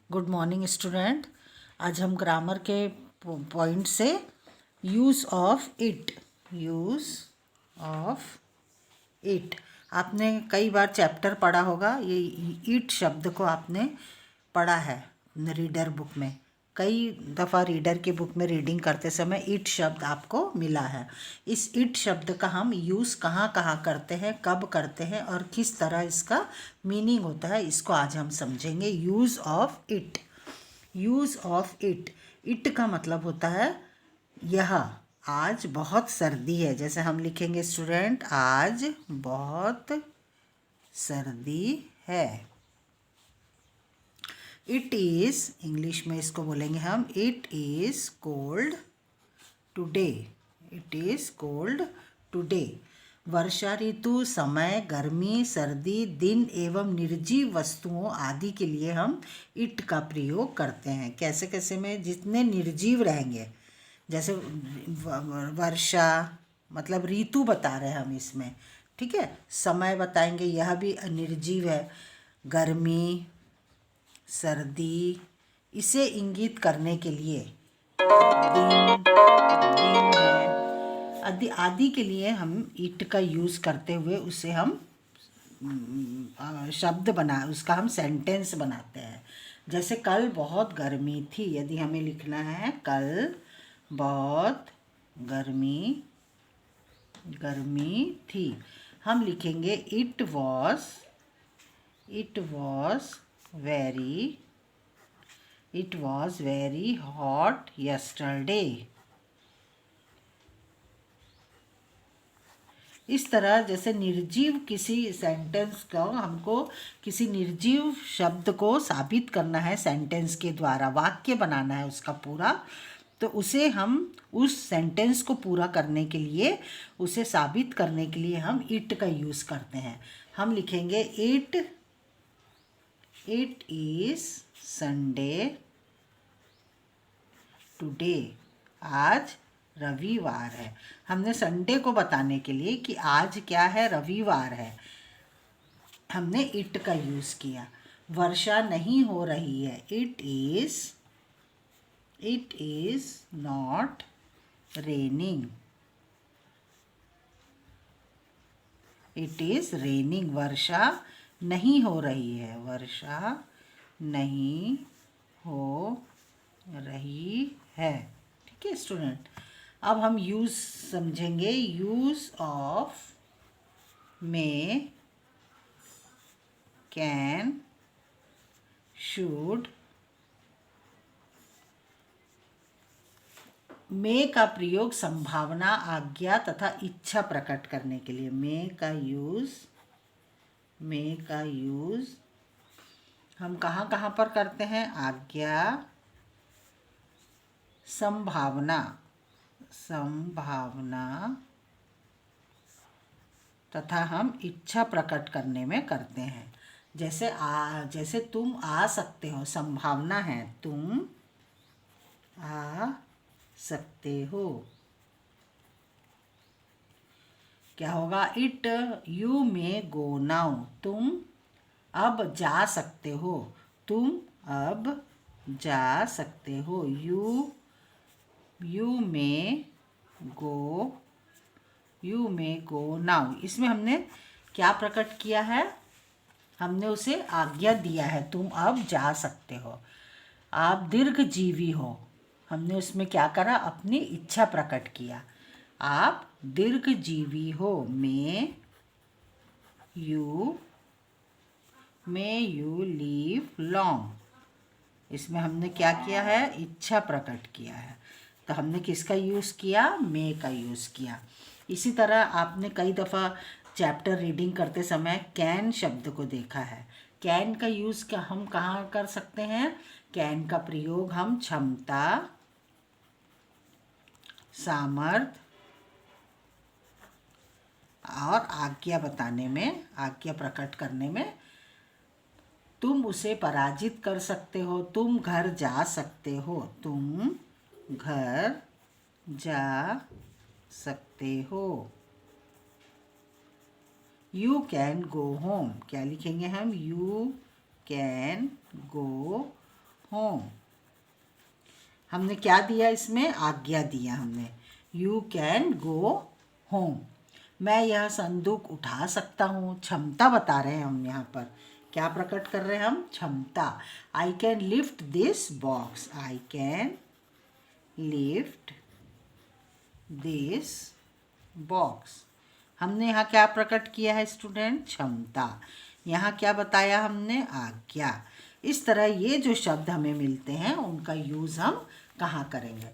Good morning student. आज हम grammar के पॉइंट से यूज़ ऑफ इट आपने कई बार चैप्टर पढ़ा होगा। ये इट शब्द को आपने पढ़ा है रीडर बुक में। कई दफ़ा रीडर की बुक में रीडिंग करते समय इट शब्द आपको मिला है। इस इट शब्द का हम यूज़ कहाँ कहाँ करते हैं, कब करते हैं और किस तरह इसका मीनिंग होता है, इसको आज हम समझेंगे। Use of it. इट का मतलब होता है यह। आज बहुत सर्दी है, जैसे हम लिखेंगे स्टूडेंट, आज बहुत सर्दी है। इट इज़, इंग्लिश में इसको बोलेंगे हम, it is cold today. It is cold today. वर्षा ऋतु, समय, गर्मी, सर्दी, दिन एवं निर्जीव वस्तुओं आदि के लिए हम इट का प्रयोग करते हैं। कैसे कैसे में? जितने निर्जीव रहेंगे, जैसे वर्षा मतलब ऋतु बता रहे हैं हम इसमें, ठीक है। समय बताएंगे, यह भी निर्जीव है। गर्मी, सर्दी, इसे इंगित करने के लिए दिन है आदि के लिए हम इट का यूज़ करते हुए उसे हम उसका हम सेंटेंस बनाते हैं। जैसे कल बहुत गर्मी थी, यदि हमें लिखना है कल बहुत गर्मी थी, हम लिखेंगे it was very hot yesterday. इस तरह जैसे निर्जीव किसी सेंटेंस का, हमको किसी निर्जीव शब्द को साबित करना है सेंटेंस के द्वारा, वाक्य बनाना है उसका पूरा, तो उसे हम उस सेंटेंस को पूरा करने के लिए, उसे साबित करने के लिए हम इट का यूज़ करते हैं। हम लिखेंगे इट इज़ संडे टुडे। आज रविवार है। हमने संडे को बताने के लिए कि आज क्या है, रविवार है, हमने इट का यूज़ किया। वर्षा नहीं हो रही है, it is not raining. It is raining. वर्षा नहीं हो रही है, वर्षा नहीं हो रही है। ठीक है स्टूडेंट। अब हम यूज़ समझेंगे। यूज़ ऑफ में, कैन, शुड। मे का प्रयोग संभावना, आज्ञा तथा इच्छा प्रकट करने के लिए। मे का यूज़ हम कहाँ कहाँ पर करते हैं? आज्ञा, संभावना तथा हम इच्छा प्रकट करने में करते हैं। जैसे तुम आ सकते हो, संभावना है, तुम आ सकते हो। क्या होगा? You may go now. तुम अब जा सकते हो, तुम अब जा सकते हो। You may go now. इसमें हमने क्या प्रकट किया है? हमने उसे आज्ञा दिया है, तुम अब जा सकते हो। आप दीर्घजीवी हो, हमने उसमें क्या करा? अपनी इच्छा प्रकट किया। आप दीर्घजीवी हो। May you leave long. इसमें हमने क्या किया है? इच्छा प्रकट किया है। तो हमने किसका यूज़ किया? मे का यूज़ किया। इसी तरह आपने कई दफ़ा चैप्टर रीडिंग करते समय कैन शब्द को देखा है। कैन का यूज़ हम कहाँ कर सकते हैं? कैन का प्रयोग हम क्षमता, सामर्थ्य और आज्ञा बताने में, आज्ञा प्रकट करने में। तुम उसे पराजित कर सकते हो, तुम घर जा सकते हो, तुम घर जा सकते हो। You can go home. क्या लिखेंगे हम? You can go home. हमने क्या दिया इसमें? आज्ञा दिया हमने, यू कैन गो होम। मैं यह संदूक उठा सकता हूँ, क्षमता बता रहे हैं हम यहाँ पर। क्या प्रकट कर रहे हैं हम? क्षमता। I can lift this box, I can lift this box. हमने यहाँ क्या प्रकट किया है स्टूडेंट? क्षमता। यहाँ क्या बताया हमने? आज्ञा। इस तरह ये जो शब्द हमें मिलते हैं उनका यूज़ हम कहाँ करेंगे?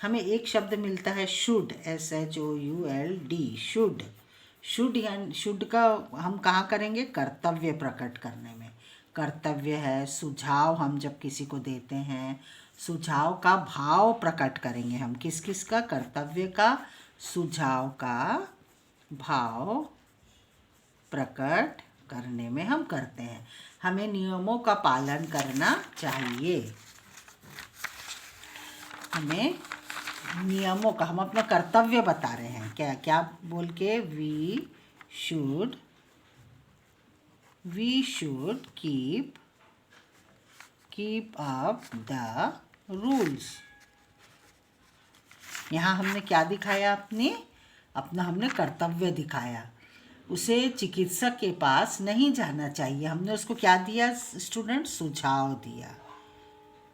हमें एक शब्द मिलता है शुड, SHOULD, शुड। शुड यानी शुड का हम कहाँ करेंगे? कर्तव्य प्रकट करने में। कर्तव्य है। सुझाव हम जब किसी को देते हैं, सुझाव का भाव प्रकट करेंगे हम। किस किस का? कर्तव्य का, सुझाव का भाव प्रकट करने में हम करते हैं। हमें नियमों का पालन करना चाहिए। हमें नियमों का, हम अपना कर्तव्य बता रहे हैं। क्या क्या बोल के? We should keep up the rules. यहाँ हमने क्या दिखाया? अपना हमने कर्तव्य दिखाया। उसे चिकित्सक के पास नहीं जाना चाहिए। हमने उसको क्या दिया स्टूडेंट? सुझाव दिया।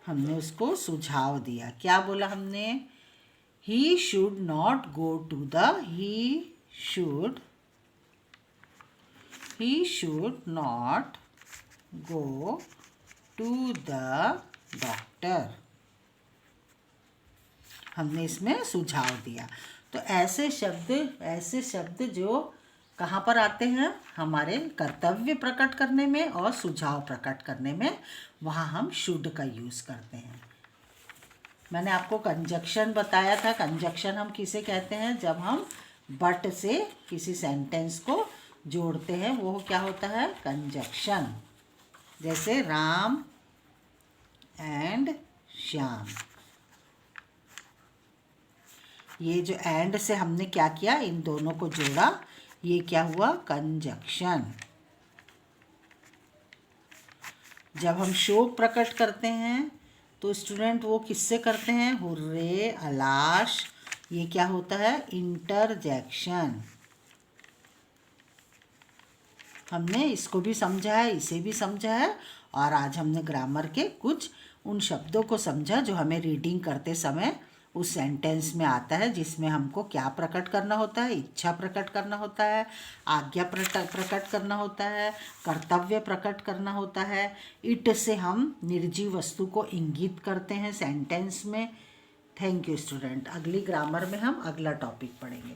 हमने उसको सुझाव दिया। क्या बोला हमने? He should not go to the, he should not go to the doctor. हमने इसमें सुझाव दिया। तो ऐसे शब्द जो कहाँ पर आते हैं? हमारे कर्तव्य प्रकट करने में और सुझाव प्रकट करने में, वहाँ हम शुड का यूज़ करते हैं। मैंने आपको कंजक्शन बताया था। कंजक्शन हम किसे कहते हैं? जब हम बट से किसी सेंटेंस को जोड़ते हैं, वो क्या होता है? कंजक्शन। जैसे राम एंड श्याम। ये जो एंड से हमने क्या किया? इन दोनों को जोड़ा। ये क्या हुआ? कंजक्शन। जब हम शोक प्रकट करते हैं तो स्टूडेंट वो किससे करते हैं? हुर्रे, अलाश। ये क्या होता है? इंटरजेक्शन। हमने इसको भी समझा है, इसे भी समझा है, और आज हमने ग्रामर के कुछ उन शब्दों को समझा जो हमें रीडिंग करते समय उस सेंटेंस में आता है, जिसमें हमको क्या प्रकट करना होता है? इच्छा प्रकट करना होता है, आज्ञा प्रकट करना होता है, कर्तव्य प्रकट करना होता है। इट से हम निर्जीव वस्तु को इंगित करते हैं सेंटेंस में। Thank you student. अगली ग्रामर में हम अगला टॉपिक पढ़ेंगे।